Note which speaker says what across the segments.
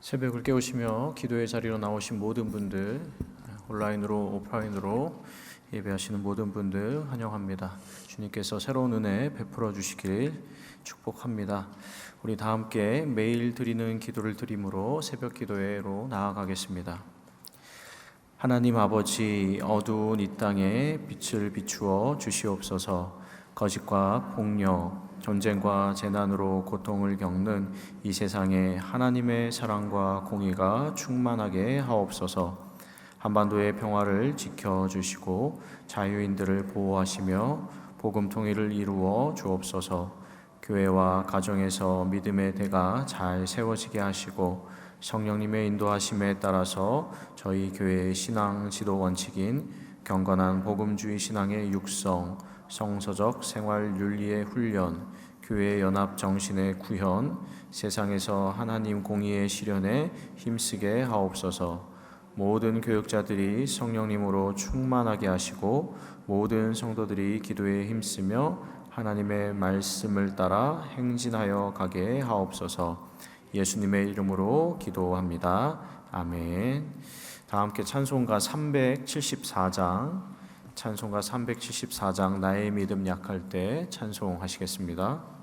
Speaker 1: 새벽을 깨우시며 기도의 자리로 나오신 모든 분들, 온라인으로 오프라인으로 예배하시는 모든 분들 환영합니다. 주님께서 새로운 은혜 베풀어 주시길 축복합니다. 우리 다 함께 매일 드리는 기도를 드림으로 새벽 기도회로 나아가겠습니다. 하나님 아버지, 어두운 이 땅에 빛을 비추어 주시옵소서. 거짓과 폭력, 전쟁과 재난으로 고통을 겪는 이 세상에 하나님의 사랑과 공의가 충만하게 하옵소서. 한반도의 평화를 지켜주시고 자유인들을 보호하시며 복음 통일을 이루어 주옵소서. 교회와 가정에서 믿음의 대가 잘 세워지게 하시고 성령님의 인도하심에 따라서 저희 교회의 신앙 지도 원칙인 경건한 복음주의 신앙의 육성, 성서적 생활 윤리의 훈련, 교회 연합 정신의 구현, 세상에서 하나님 공의의 실현에 힘쓰게 하옵소서. 모든 교육자들이 성령님으로 충만하게 하시고 모든 성도들이 기도에 힘쓰며 하나님의 말씀을 따라 행진하여 가게 하옵소서. 예수님의 이름으로 기도합니다. 아멘. 다 함께 찬송가 374장 나의 믿음 약할 때 찬송하시겠습니다.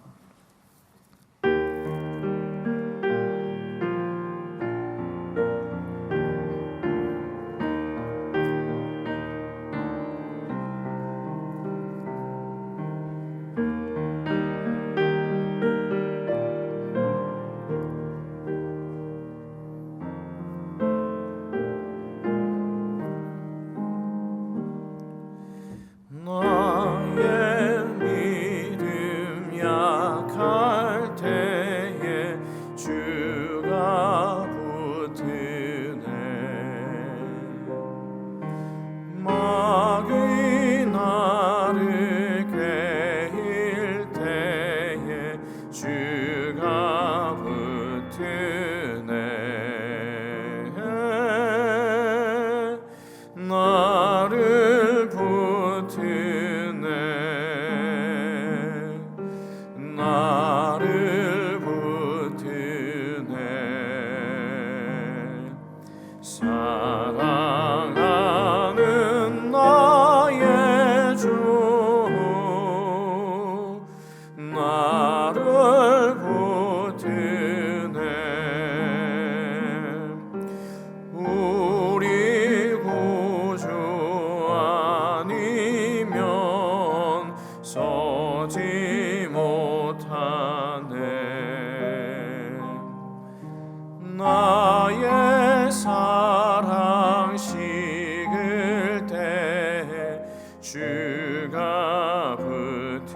Speaker 1: 나의 사랑 식을 때 주가 붙으네.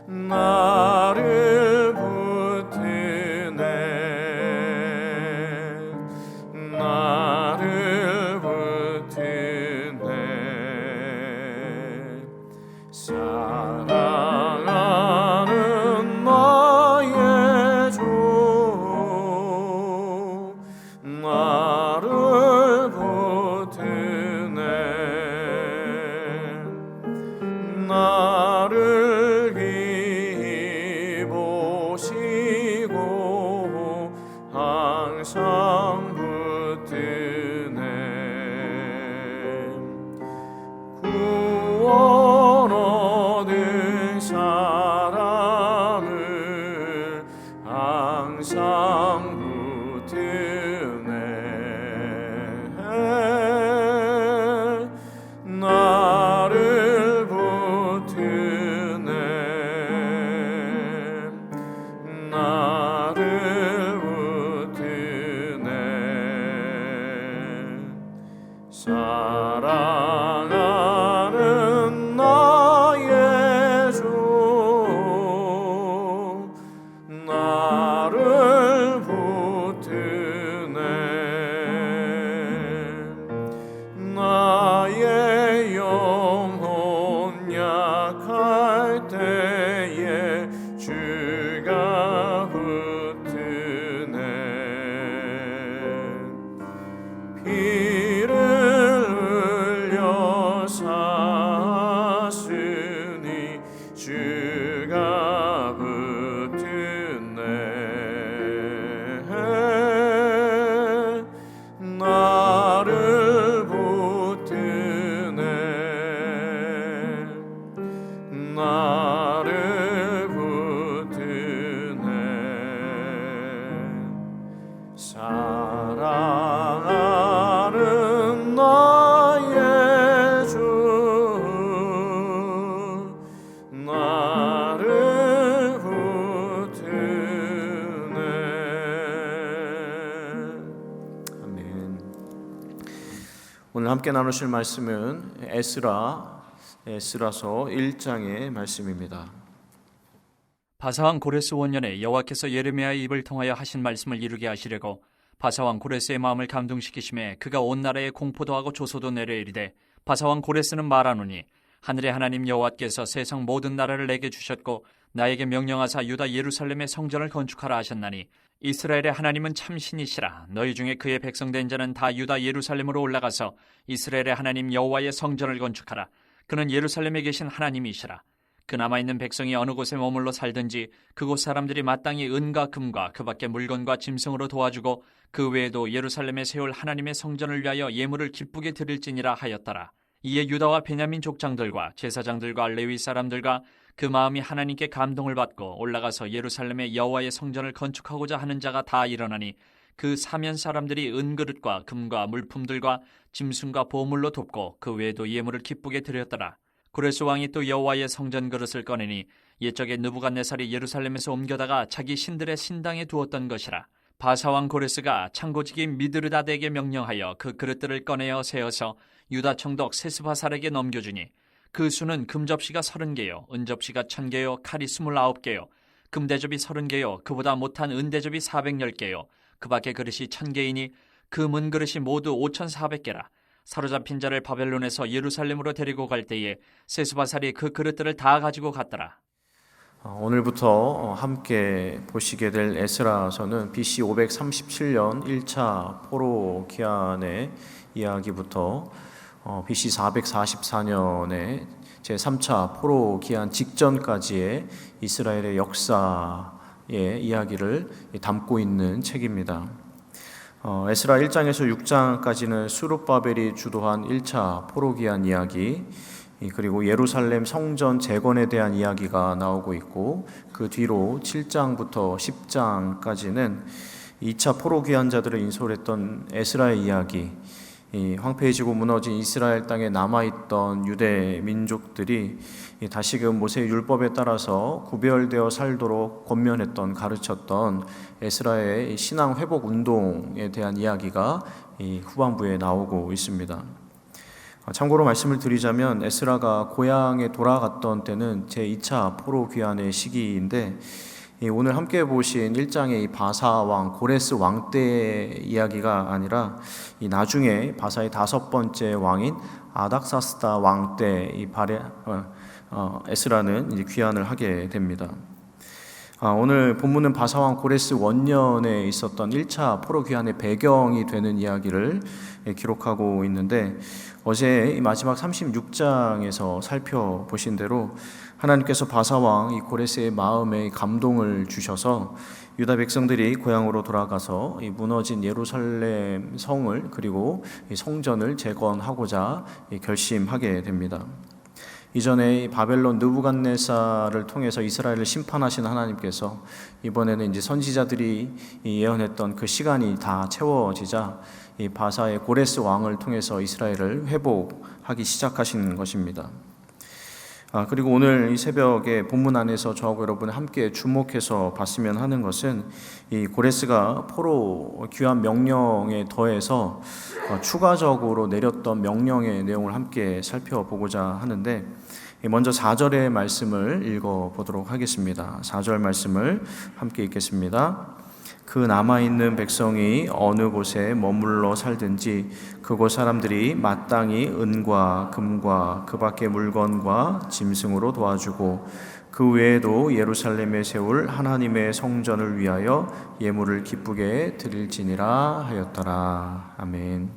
Speaker 1: 나를 붙으네. 나를 붙으네. 사랑하는 나의 주 나를 붙드네. 나를 비보시고 항상 붙드네. 구원 얻은 사람을 항상 붙드네. 나를 붙드네. 함께 나누실 말씀은 에스라서 1장의 말씀입니다.
Speaker 2: 바사왕 고레스 원년에 여호와께서 예레미야의 입을 통하여 하신 말씀을 이루게 하시려고 바사왕 고레스의 마음을 감동시키심에 그가 온 나라에 공포도 하고 조소도 내려 이르되 바사왕 고레스는 말하노니 하늘의 하나님 여호와께서 세상 모든 나라를 내게 주셨고 나에게 명령하사 유다 예루살렘의 성전을 건축하라 하셨나니 이스라엘의 하나님은 참신이시라. 너희 중에 그의 백성된 자는 다 유다 예루살렘으로 올라가서 이스라엘의 하나님 여호와의 성전을 건축하라. 그는 예루살렘에 계신 하나님이시라. 그 남아있는 백성이 어느 곳에 머물러 살든지 그곳 사람들이 마땅히 은과 금과 그 밖에 물건과 짐승으로 도와주고 그 외에도 예루살렘에 세울 하나님의 성전을 위하여 예물을 기쁘게 드릴지니라 하였더라. 이에 유다와 베냐민 족장들과 제사장들과 레위 사람들과 그 마음이 하나님께 감동을 받고 올라가서 예루살렘의 여호와의 성전을 건축하고자 하는 자가 다 일어나니 그 사면 사람들이 은그릇과 금과 물품들과 짐승과 보물로 돕고 그 외에도 예물을 기쁘게 드렸더라. 고레스 왕이 또 여호와의 성전 그릇을 꺼내니 옛적에 느부갓네살이 예루살렘에서 옮겨다가 자기 신들의 신당에 두었던 것이라. 바사왕 고레스가 창고지기 미드르다데에게 명령하여 그 그릇들을 꺼내어 세어서 유다 총독 세스바살에게 넘겨주니 그 수는 금접시가 30개요 은접시가 1000개요 칼이 29개요 금대접이 30개요 그보다 못한 은대접이 410개요 그 밖에 그릇이 1000개이니 그 문그릇이 모두 5400개라. 사로잡힌 자를 바벨론에서 예루살렘으로 데리고 갈 때에 세스바살이 그 그릇들을 다 가지고 갔더라.
Speaker 1: 오늘부터 함께 보시게 될 에스라서는 BC 537년 1차 포로 기한의 이야기부터 BC 444년에 제3차 포로 기한 직전까지의 이스라엘의 역사의 이야기를 담고 있는 책입니다. 에스라 1장에서 6장까지는 수룹바벨이 주도한 1차 포로 기한 이야기, 그리고 예루살렘 성전 재건에 대한 이야기가 나오고 있고, 그 뒤로 7장부터 10장까지는 2차 포로 귀환자들을 인솔했던 에스라의 이야기, 이 황폐해지고 무너진 이스라엘 땅에 남아있던 유대 민족들이 다시금 모세의 율법에 따라서 구별되어 살도록 권면했던, 가르쳤던 에스라의 신앙 회복 운동에 대한 이야기가 이 후반부에 나오고 있습니다. 참고로 말씀을 드리자면 에스라가 고향에 돌아갔던 때는 제2차 포로 귀환의 시기인데, 오늘 함께 보신 1장의 이 바사 왕 고레스 왕 때 이야기가 아니라 이 나중에 바사의 5번째 왕인 아닥사스다 왕 때 이 에스라는 이제 귀환을 하게 됩니다. 오늘 본문은 바사 왕 고레스 원년에 있었던 1차 포로 귀환의 배경이 되는 이야기를 기록하고 있는데, 어제 마지막 36장에서 살펴보신 대로 하나님께서 바사왕 이 고레스의 마음에 감동을 주셔서 유다 백성들이 고향으로 돌아가서 이 무너진 예루살렘 성을, 그리고 이 성전을 재건하고자 결심하게 됩니다. 이전에 바벨론 느부갓네살을 통해서 이스라엘을 심판하신 하나님께서 이번에는 이제 선지자들이 예언했던 그 시간이 다 채워지자 이 바사의 고레스 왕을 통해서 이스라엘을 회복하기 시작하신 것입니다. 그리고 오늘 이 새벽에 본문 안에서 저하고 여러분 함께 주목해서 봤으면 하는 것은 이 고레스가 포로 귀환 명령에 더해서 추가적으로 내렸던 명령의 내용을 함께 살펴보고자 하는데, 먼저 4절의 말씀을 읽어보도록 하겠습니다. 4절 말씀을 함께 읽겠습니다. 그 남아있는 백성이 어느 곳에 머물러 살든지 그곳 사람들이 마땅히 은과 금과 그 밖의 물건과 짐승으로 도와주고 그 외에도 예루살렘에 세울 하나님의 성전을 위하여 예물을 기쁘게 드릴지니라 하였더라. 아멘.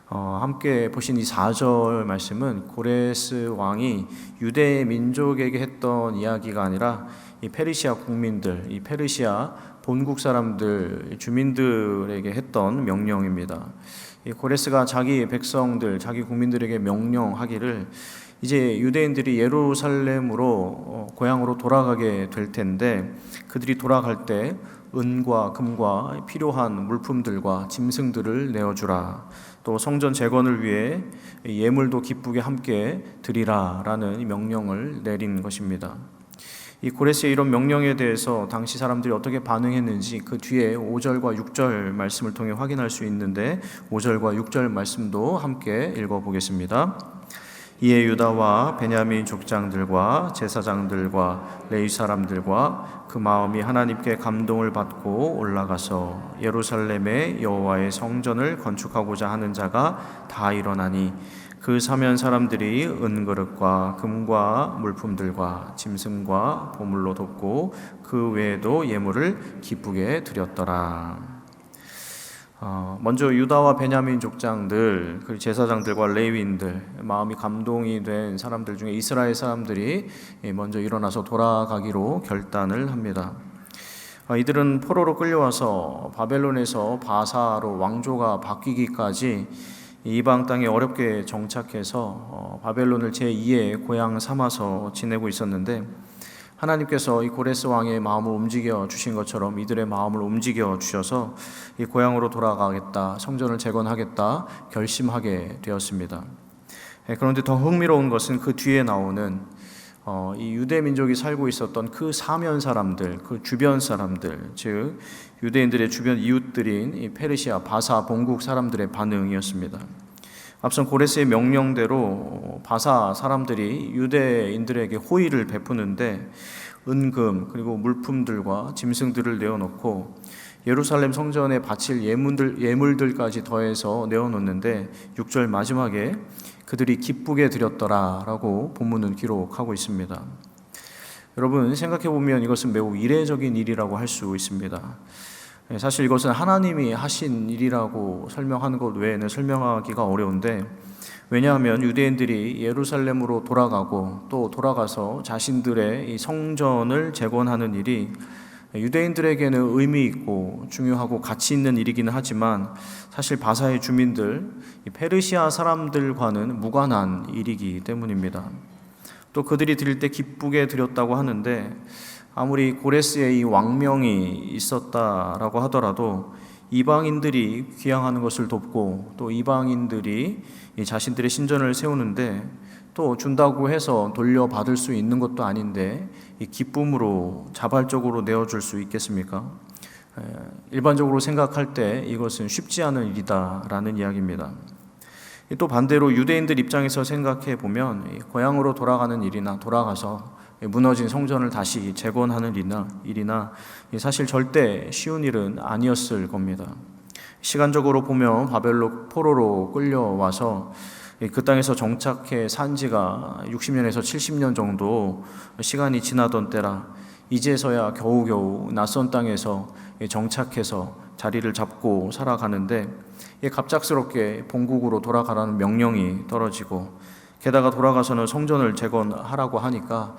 Speaker 1: 함께 보신 이 4절 말씀은 고레스 왕이 유대 민족에게 했던 이야기가 아니라 이 페르시아 국민들, 이 페르시아 본국 사람들, 주민들에게 했던 명령입니다. 이 고레스가 자기 백성들, 자기 국민들에게 명령하기를 이제 유대인들이 예루살렘으로 고향으로 돌아가게 될 텐데, 그들이 돌아갈 때 은과 금과 필요한 물품들과 짐승들을 내어주라. 또 성전 재건을 위해 예물도 기쁘게 함께 드리라 라는 명령을 내린 것입니다. 이 고레스의 이런 명령에 대해서 당시 사람들이 어떻게 반응했는지 그 뒤에 5절과 6절 말씀을 통해 확인할 수 있는데 5절과 6절 말씀도 함께 읽어보겠습니다. 이에 유다와 베냐민 족장들과 제사장들과 레위 사람들과 그 마음이 하나님께 감동을 받고 올라가서 예루살렘의 여호와의 성전을 건축하고자 하는 자가 다 일어나니 그 사면 사람들이 은그릇과 금과 물품들과 짐승과 보물로 돕고 그 외에도 예물을 기쁘게 드렸더라. 먼저 유다와 베냐민 족장들, 그리고 제사장들과 레위인들, 마음이 감동이 된 사람들 중에 이스라엘 사람들이 먼저 일어나서 돌아가기로 결단을 합니다. 이들은 포로로 끌려와서 바벨론에서 바사로 왕조가 바뀌기까지 이방 땅에 어렵게 정착해서 바벨론을 제2의 고향 삼아서 지내고 있었는데, 하나님께서 이 고레스 왕의 마음을 움직여 주신 것처럼 이들의 마음을 움직여 주셔서 이 고향으로 돌아가겠다, 성전을 재건하겠다 결심하게 되었습니다. 그런데 더 흥미로운 것은 그 뒤에 나오는 이 유대 민족이 살고 있었던 그 사면 사람들, 그 주변 사람들, 즉 유대인들의 주변 이웃들인 이 페르시아, 바사 본국 사람들의 반응이었습니다. 앞선 고레스의 명령대로 바사 사람들이 유대인들에게 호의를 베푸는데 은금 그리고 물품들과 짐승들을 내어놓고 예루살렘 성전에 바칠 예물들까지 더해서 내어놓는데 6절 마지막에 그들이 기쁘게 드렸더라라고 본문은 기록하고 있습니다. 여러분, 생각해보면 이것은 매우 이례적인 일이라고 할 수 있습니다. 사실 이것은 하나님이 하신 일이라고 설명하는 것 외에는 설명하기가 어려운데, 왜냐하면 유대인들이 예루살렘으로 돌아가고 또 돌아가서 자신들의 이 성전을 재건하는 일이 유대인들에게는 의미 있고 중요하고 가치 있는 일이기는 하지만 사실 바사의 주민들, 페르시아 사람들과는 무관한 일이기 때문입니다. 또 그들이 드릴 때 기쁘게 드렸다고 하는데, 아무리 고레스의 이 왕명이 있었다라고 하더라도 이방인들이 귀향하는 것을 돕고 또 이방인들이 자신들의 신전을 세우는데 또 준다고 해서 돌려받을 수 있는 것도 아닌데 이 기쁨으로 자발적으로 내어줄 수 있겠습니까? 일반적으로 생각할 때 이것은 쉽지 않은 일이다라는 이야기입니다. 또 반대로 유대인들 입장에서 생각해 보면 고향으로 돌아가는 일이나 돌아가서 무너진 성전을 다시 재건하는 일이나 사실 절대 쉬운 일은 아니었을 겁니다. 시간적으로 보면 바벨론 포로로 끌려와서 그 땅에서 정착해 산 지가 60년에서 70년 정도 시간이 지나던 때라 이제서야 겨우겨우 낯선 땅에서 정착해서 자리를 잡고 살아가는데 갑작스럽게 본국으로 돌아가라는 명령이 떨어지고 게다가 돌아가서는 성전을 재건하라고 하니까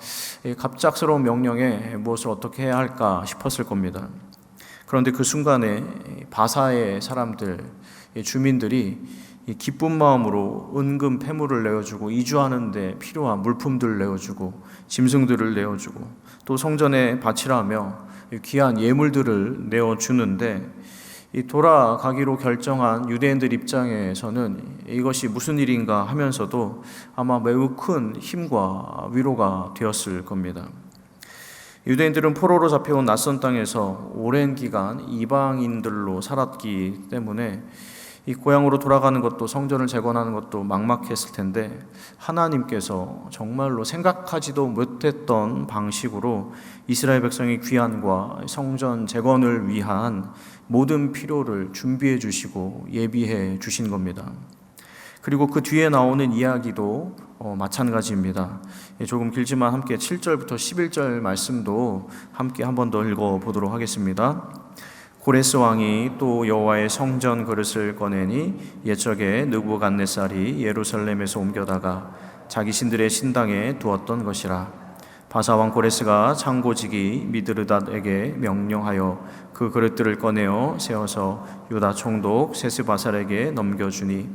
Speaker 1: 갑작스러운 명령에 무엇을 어떻게 해야 할까 싶었을 겁니다. 그런데 그 순간에 바사의 사람들, 주민들이 기쁜 마음으로 은금 패물을 내어주고 이주하는 데 필요한 물품들을 내어주고 짐승들을 내어주고 또 성전에 바치라며 귀한 예물들을 내어주는데 이 돌아가기로 결정한 유대인들 입장에서는 이것이 무슨 일인가 하면서도 아마 매우 큰 힘과 위로가 되었을 겁니다. 유대인들은 포로로 잡혀온 낯선 땅에서 오랜 기간 이방인들로 살았기 때문에 이 고향으로 돌아가는 것도 성전을 재건하는 것도 막막했을 텐데 하나님께서 정말로 생각하지도 못했던 방식으로 이스라엘 백성의 귀환과 성전 재건을 위한 모든 필요를 준비해 주시고 예비해 주신 겁니다. 그리고 그 뒤에 나오는 이야기도 마찬가지입니다. 조금 길지만 함께 7절부터 11절 말씀도 함께 한 번 더 읽어보도록 하겠습니다. 고레스 왕이 또 여호와의 성전 그릇을 꺼내니 옛적에 느부갓네살이 예루살렘에서 옮겨다가 자기 신들의 신당에 두었던 것이라. 바사 왕 고레스가 창고지기 미드르닷에게 명령하여 그 그릇들을 꺼내어 세워서 유다 총독 세스바살에게 넘겨주니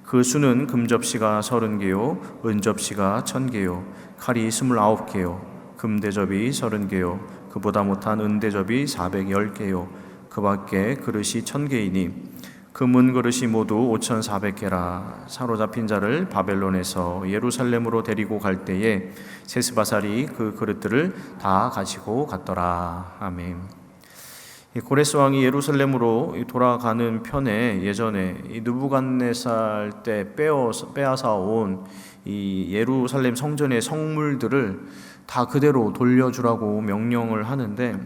Speaker 1: 그 수는 금접시가 30개요 은접시가 1000개요 칼이 29개요 금대접이 30개요 그보다 못한 은대접이 410개요 그 밖에 그릇이 1000개이니 그 문그릇이 모두 5,400개라. 사로잡힌 자를 바벨론에서 예루살렘으로 데리고 갈 때에 세스바살이 그 그릇들을 다 가지고 갔더라. 아멘. 이 고레스 왕이 예루살렘으로 돌아가는 편에 예전에 이 느부갓네살 때 빼앗아 온 이 예루살렘 성전의 성물들을 다 그대로 돌려주라고 명령을 하는데,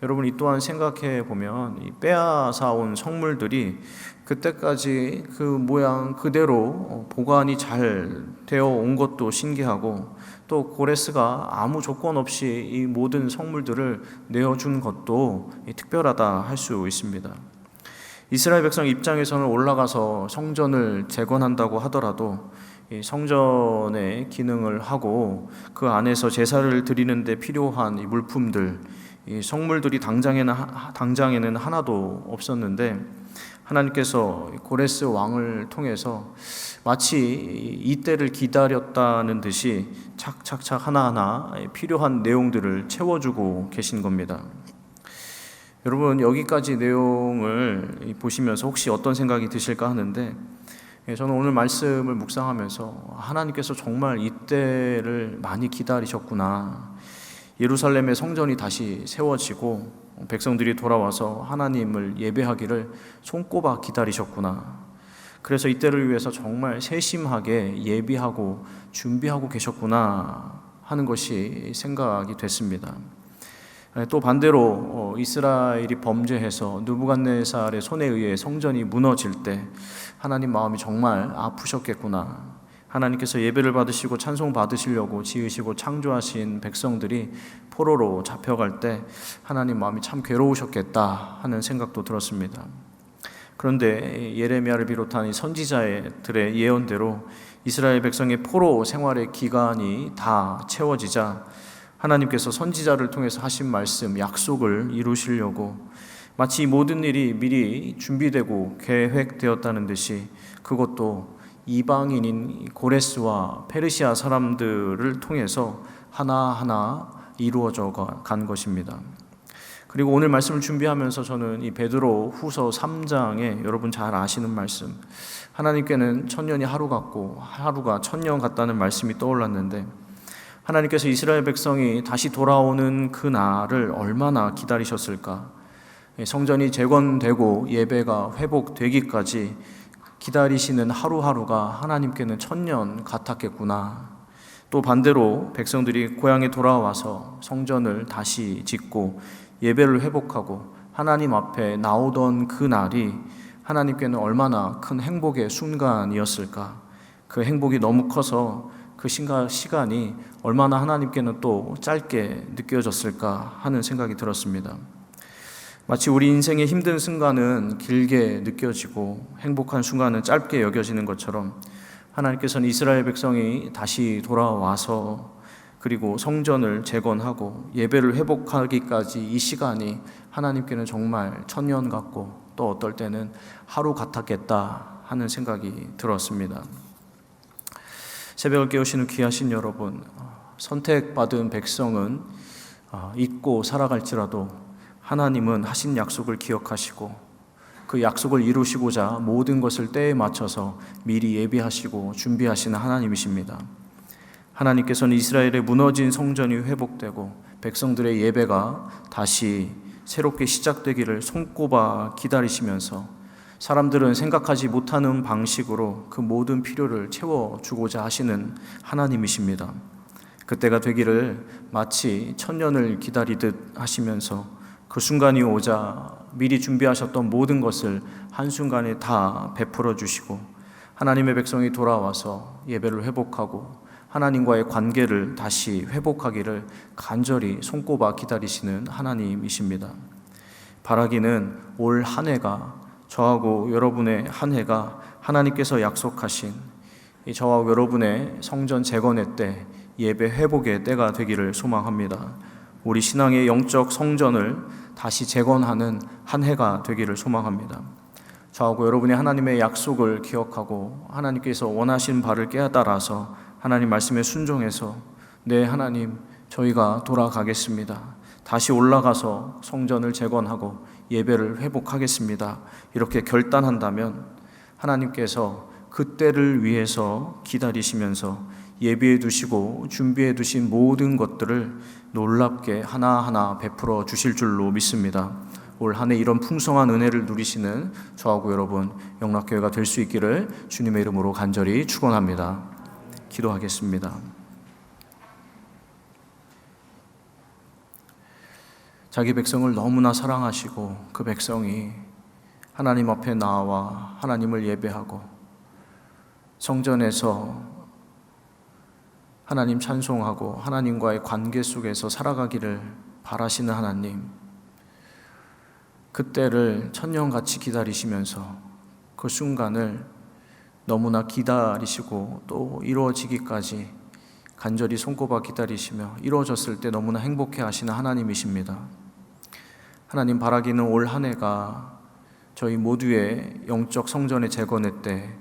Speaker 1: 여러분 이 또한 생각해 보면 이 빼앗아 온 성물들이 그때까지 그 모양 그대로 보관이 잘 되어 온 것도 신기하고, 또 고레스가 아무 조건 없이 이 모든 성물들을 내어준 것도 특별하다 할 수 있습니다. 이스라엘 백성 입장에서는 올라가서 성전을 재건한다고 하더라도 이 성전의 기능을 하고 그 안에서 제사를 드리는 데 필요한 이 물품들, 이 성물들이 당장에는 하나도 없었는데, 하나님께서 고레스 왕을 통해서 마치 이때를 기다렸다는 듯이 착착착 하나하나 필요한 내용들을 채워주고 계신 겁니다. 여러분 여기까지 내용을 보시면서 혹시 어떤 생각이 드실까 하는데, 저는 오늘 말씀을 묵상하면서 하나님께서 정말 이때를 많이 기다리셨구나. 예루살렘의 성전이 다시 세워지고 백성들이 돌아와서 하나님을 예배하기를 손꼽아 기다리셨구나. 그래서 이때를 위해서 정말 세심하게 예비하고 준비하고 계셨구나 하는 것이 생각이 됐습니다. 또 반대로 이스라엘이 범죄해서 느부갓네살의 손에 의해 성전이 무너질 때 하나님 마음이 정말 아프셨겠구나. 하나님께서 예배를 받으시고 찬송 받으시려고 지으시고 창조하신 백성들이 포로로 잡혀갈 때 하나님 마음이 참 괴로우셨겠다 하는 생각도 들었습니다. 그런데 예레미야를 비롯한 이 선지자들의 예언대로 이스라엘 백성의 포로 생활의 기간이 다 채워지자 하나님께서 선지자를 통해서 하신 말씀, 약속을 이루시려고 마치 모든 일이 미리 준비되고 계획되었다는 듯이 그것도 이방인인 고레스와 페르시아 사람들을 통해서 하나하나 이루어져 간 것입니다. 그리고 오늘 말씀을 준비하면서 저는 이 베드로 후서 3장에 여러분 잘 아시는 말씀, 하나님께는 천년이 하루 같고 하루가 천년 같다는 말씀이 떠올랐는데, 하나님께서 이스라엘 백성이 다시 돌아오는 그 날을 얼마나 기다리셨을까. 성전이 재건되고 예배가 회복되기까지 기다리시는 하루하루가 하나님께는 천년 같았겠구나. 또 반대로 백성들이 고향에 돌아와서 성전을 다시 짓고 예배를 회복하고 하나님 앞에 나오던 그 날이 하나님께는 얼마나 큰 행복의 순간이었을까. 그 행복이 너무 커서 그 시간이 얼마나 하나님께는 또 짧게 느껴졌을까 하는 생각이 들었습니다. 마치 우리 인생의 힘든 순간은 길게 느껴지고 행복한 순간은 짧게 여겨지는 것처럼 하나님께서는 이스라엘 백성이 다시 돌아와서 그리고 성전을 재건하고 예배를 회복하기까지 이 시간이 하나님께는 정말 천년 같고 또 어떨 때는 하루 같았겠다 하는 생각이 들었습니다. 새벽을 깨우시는 귀하신 여러분, 선택받은 백성은 잊고 살아갈지라도 하나님은 하신 약속을 기억하시고 그 약속을 이루시고자 모든 것을 때에 맞춰서 미리 예비하시고 준비하시는 하나님이십니다. 하나님께서는 이스라엘의 무너진 성전이 회복되고 백성들의 예배가 다시 새롭게 시작되기를 손꼽아 기다리시면서 사람들은 생각하지 못하는 방식으로 그 모든 필요를 채워주고자 하시는 하나님이십니다. 그때가 되기를 마치 천년을 기다리듯 하시면서 그 순간이 오자 미리 준비하셨던 모든 것을 한순간에 다 베풀어 주시고 하나님의 백성이 돌아와서 예배를 회복하고 하나님과의 관계를 다시 회복하기를 간절히 손꼽아 기다리시는 하나님이십니다. 바라기는 올 한 해가 저하고 여러분의 한 해가 하나님께서 약속하신 저와 여러분의 성전 재건의 때, 예배 회복의 때가 되기를 소망합니다. 우리 신앙의 영적 성전을 다시 재건하는 한 해가 되기를 소망합니다. 저하고 여러분이 하나님의 약속을 기억하고 하나님께서 원하신 바를 깨달아서 하나님 말씀에 순종해서 네 하나님 저희가 돌아가겠습니다. 다시 올라가서 성전을 재건하고 예배를 회복하겠습니다. 이렇게 결단한다면 하나님께서 그때를 위해서 기다리시면서 예비해 두시고 준비해 두신 모든 것들을 놀랍게 하나하나 베풀어 주실 줄로 믿습니다. 올 한 해 이런 풍성한 은혜를 누리시는 저하고 여러분 영락교회가 될 수 있기를 주님의 이름으로 간절히 축원합니다. 기도하겠습니다. 자기 백성을 너무나 사랑하시고 그 백성이 하나님 앞에 나와 하나님을 예배하고 성전에서 하나님 찬송하고 하나님과의 관계 속에서 살아가기를 바라시는 하나님, 그때를 천년같이 기다리시면서 그 순간을 너무나 기다리시고 또 이루어지기까지 간절히 손꼽아 기다리시며 이루어졌을 때 너무나 행복해 하시는 하나님이십니다. 하나님, 바라기는 올 한 해가 저희 모두의 영적 성전의 재건의 때,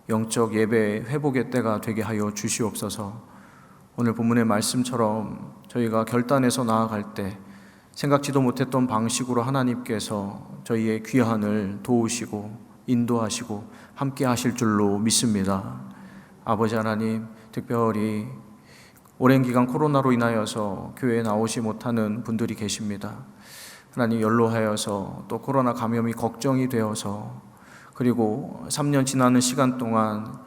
Speaker 1: 영적 예배 회복의 때가 되게 하여 주시옵소서. 오늘 본문의 말씀처럼 저희가 결단해서 나아갈 때 생각지도 못했던 방식으로 하나님께서 저희의 귀환을 도우시고 인도하시고 함께 하실 줄로 믿습니다. 아버지 하나님, 특별히 오랜 기간 코로나로 인하여서 교회에 나오지 못하는 분들이 계십니다. 하나님, 연로하여서 또 코로나 감염이 걱정이 되어서 그리고 3년 지나는 시간 동안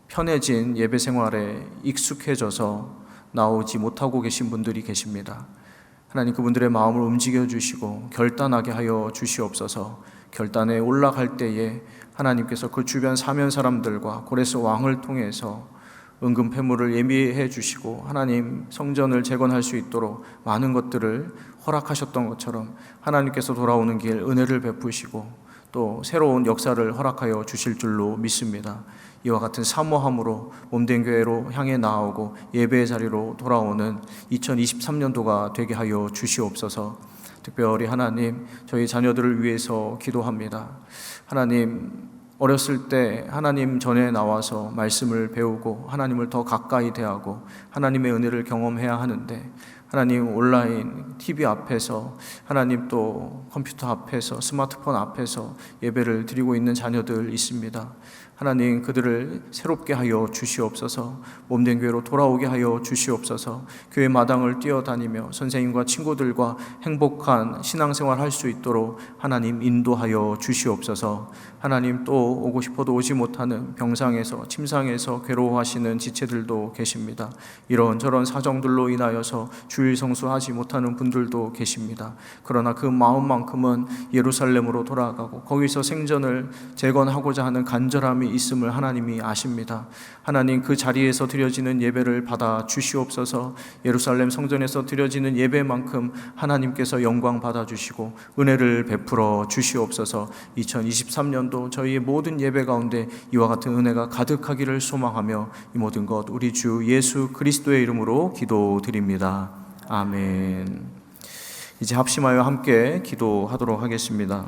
Speaker 1: 편해진 예배 생활에 익숙해져서 나오지 못하고 계신 분들이 계십니다. 하나님, 그분들의 마음을 움직여 주시고 결단하게 하여 주시옵소서. 결단에 올라갈 때에 하나님께서 그 주변 사면 사람들과 고레스 왕을 통해서 은금 패물을 예비해 주시고 하나님 성전을 재건할 수 있도록 많은 것들을 허락하셨던 것처럼 하나님께서 돌아오는 길 은혜를 베푸시고 또 새로운 역사를 허락하여 주실 줄로 믿습니다. 이와 같은 사모함으로 몸된 교회로 향해 나아오고 예배의 자리로 돌아오는 2023년도가 되게 하여 주시옵소서. 특별히 하나님, 저희 자녀들을 위해서 기도합니다. 하나님, 어렸을 때 하나님 전에 나와서 말씀을 배우고 하나님을 더 가까이 대하고 하나님의 은혜를 경험해야 하는데 하나님, 온라인 TV 앞에서 하나님 또 컴퓨터 앞에서 스마트폰 앞에서 예배를 드리고 있는 자녀들 있습니다. 하나님, 그들을 새롭게 하여 주시옵소서. 몸된 교회로 돌아오게 하여 주시옵소서. 교회 마당을 뛰어다니며 선생님과 친구들과 행복한 신앙생활 할 수 있도록 하나님 인도하여 주시옵소서. 하나님, 또 오고 싶어도 오지 못하는 병상에서 침상에서 괴로워하시는 지체들도 계십니다. 이런저런 사정들로 인하여서 주일 성수하지 못하는 분들도 계십니다. 그러나 그 마음만큼은 예루살렘으로 돌아가고 거기서 생전을 재건하고자 하는 간절함이 있음을 하나님이 아십니다. 하나님, 그 자리에서 드려지는 예배를 받아 주시옵소서. 예루살렘 성전에서 드려지는 예배만큼 하나님께서 영광 받아 주시고 은혜를 베풀어 주시옵소서. 2023년도 저희의 모든 예배 가운데 이와 같은 은혜가 가득하기를 소망하며 이 모든 것 우리 주 예수 그리스도의 이름으로 기도드립니다. 아멘. 이제 합심하여 함께 기도하도록 하겠습니다.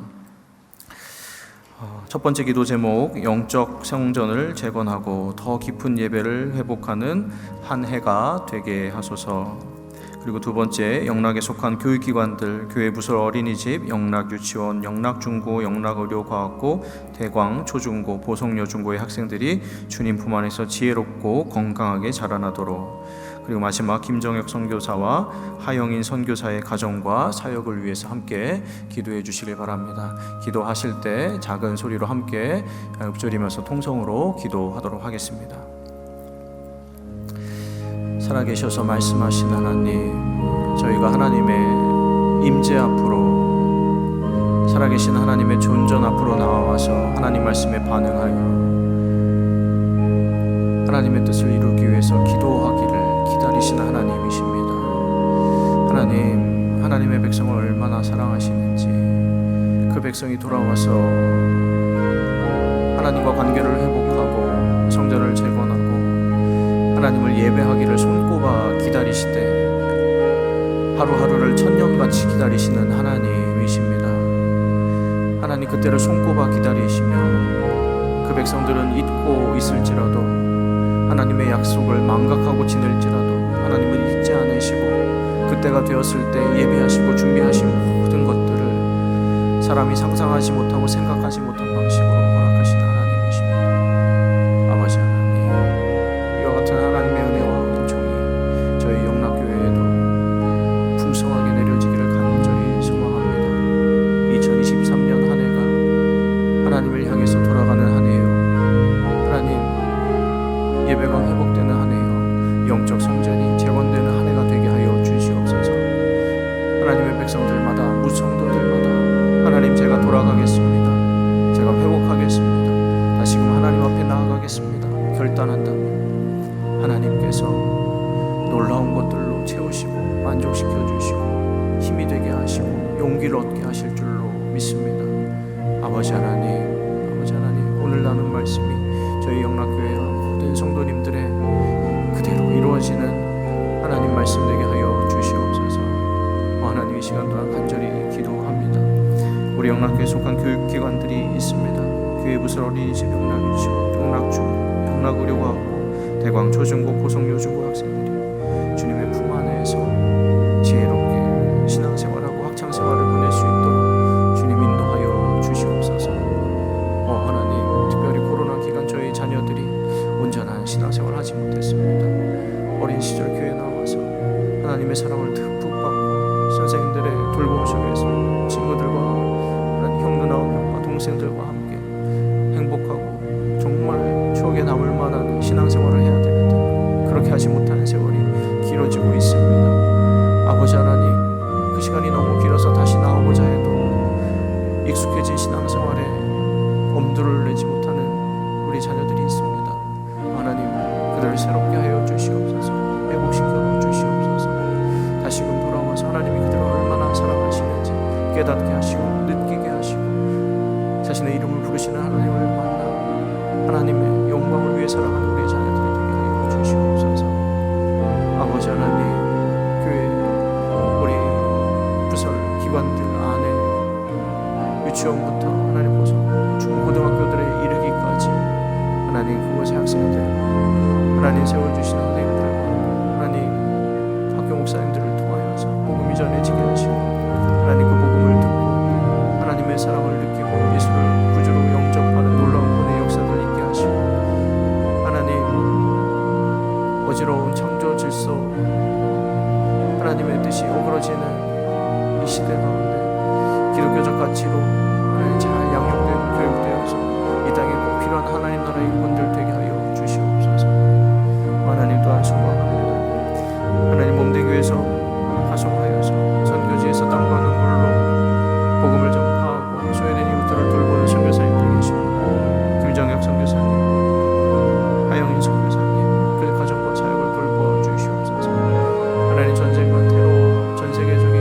Speaker 1: 첫 번째 기도 제목, 영적 성전을 재건하고 더 깊은 예배를 회복하는 한 해가 되게 하소서. 그리고 두 번째, 영락에 속한 교육기관들, 교회 부설 어린이집, 영락유치원, 영락중고, 영락의료과학고, 대광 초중고, 보성여중고의 학생들이 주님 품 안에서 지혜롭고 건강하게 자라나도록, 그리고 마지막 김정혁 선교사와 하영인 선교사의 가정과 사역을 위해서 함께 기도해 주시길 바랍니다. 기도하실 때 작은 소리로 함께 읊조리면서 통성으로 기도하도록 하겠습니다. 살아계셔서 말씀하신 하나님, 저희가 하나님의 임재 앞으로, 살아계신 하나님의 존전 앞으로 나와서 하나님 말씀에 반응하여 하나님의 뜻을 이루기 위해서 기도하기를 기다리시는 하나님이십니다. 하나님, 하나님의 백성을 얼마나 사랑하시는지, 그 백성이 돌아와서 하나님과 관계를 회복하고 성전을 재건하고 하나님을 예배하기를 손꼽아 기다리시되 하루하루를 천년같이 기다리시는 하나님이십니다. 하나님, 그때를 손꼽아 기다리시며 그 백성들은 잊고 있을지라도 하나님의 약속을 망각하고 지낼지라도 하나님은 잊지 않으시고 그때가 되었을 때 예비하시고 준비하신 모든 것들을 사람이 상상하지 못하고 생각하지 못한 방식으로 허락하신 하나님이십니다. 아버지 하나님, 이와 같은 하나님의 은혜와 은총이 저희 영락교회에도 풍성하게 내려지기를 간절히 소망합니다. 2023년 한 해가 하나님을 향해서 돌아가는 한 해요. 하나님, 예배가 회복되는 한 해요. 영적 성전이 재건되는 한 해가 되게 하여 주시옵소서. 하나님의 백성들마다, 무성도들마다 하나님, 제가 돌아가겠습니다. 제가 회복하겠습니다. 다시금 하나님 앞에 나아가겠습니다. 결단한다면 하나님께서 놀라운 것들로 채우시고 만족시켜 주시고 힘이 되게 하시고 용기를 얻게 하실 줄로 믿습니다. 아버지 하나님, 오늘 나눈 말씀이 저희 영락교회와 모든 성도님들의 그대로 이루어지는 하나님 말씀 되게 하여 주시옵소서. 하나님, 이 시간 동안 간절히 기도합니다. 우리 영락교회에 속한 교육기관들이 있습니다. 교회부설 어린이집, 영락유치원, 영락중고, 영락의료과학고, 대광 초중고, 고성 요중고 학생들이 주님의 품 안에서 지혜롭게 신앙생활하고 학창생활을 보낼 수 있도록 주님 인도하여 주시옵소서. 하나님, 특별히 코로나 기간 저희 자녀들이 온전한 신앙생활을 하지 못했습니다. 어린 시절 교회에 나와서 하나님의 사랑을 듬뿍 받고 선생님들의 돌봄 속에서 친구들과 하나님 형 누나와 동생들과 함께 행복하고 정말 추억에 남을 만한 신앙생활을 해야 되는데 그렇게 하지 못하는 세월이 길어지고 있습니다. 아버지 하나님, 그 시간이 너무 길어서 다시 나오고자 해도 익숙해진 신앙생활에 엄두를 내지 못하는 우리 자녀들이 있습니다. 하나님, 그들을 새롭게 하여 주시옵소서. 회복시켜 주시옵소서. 다시금 돌아와서 하나님이 그들을 얼마나 사랑하시는지 깨닫게 하시고 느끼게 하시고 자신의 이름을 부르시는 하나님을 만나 하나님의 영광을 위해 살아가는 우리 자녀들이 되게 하여 주시옵소서. 아버지 하나님, 교회 우리 부설 기관들 안에 유치원부터 하나님 고성 중고등학교들에 이르기까지 하나님 그곳의 학생들, 하나님 세워주시는 선생님들과 하나님 학교 목사님들을 통하여서 복음이 전해지게 하시고 하나님 그 복음을 듣고 하나님의 사랑을 느끼고 예수를 구주로 영접하는 놀라운 권의 역사들 있게 하시고 하나님 어지러운 창조 질서 하나님의 뜻이 어그러지는 이 시대 가운데 기독교적 가치로 하나님 잘 양육되고 교육되어서 이 땅에 꼭 필요한 하나님 나라의 일꾼들 되게 하여 주시옵소서. 하나님 또한 소망합니다. 하나님 몸된 교회에서 파송하여서 선교지에서 땀과 눈물로 복음을 전파하고 소외된 이웃들을 돌보는 선교사님들 계십니다. 김정혁 선교사님, 하영인 선교사님, 그의 가정과 사역을 돌보아 주시옵소서. 하나님, 전쟁과 테러와 전 세계적인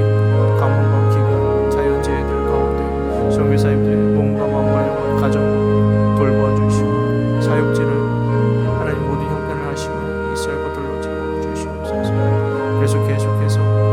Speaker 1: 가뭄과 기근, 자연재해들 가운데 선교사님들의 몸과 마음과 가정 돌보아 주시고 사역지를 하나님 모든 형편을 하시며 이스라엘 것들로 채워 주시옵소서. 그래서 계속해서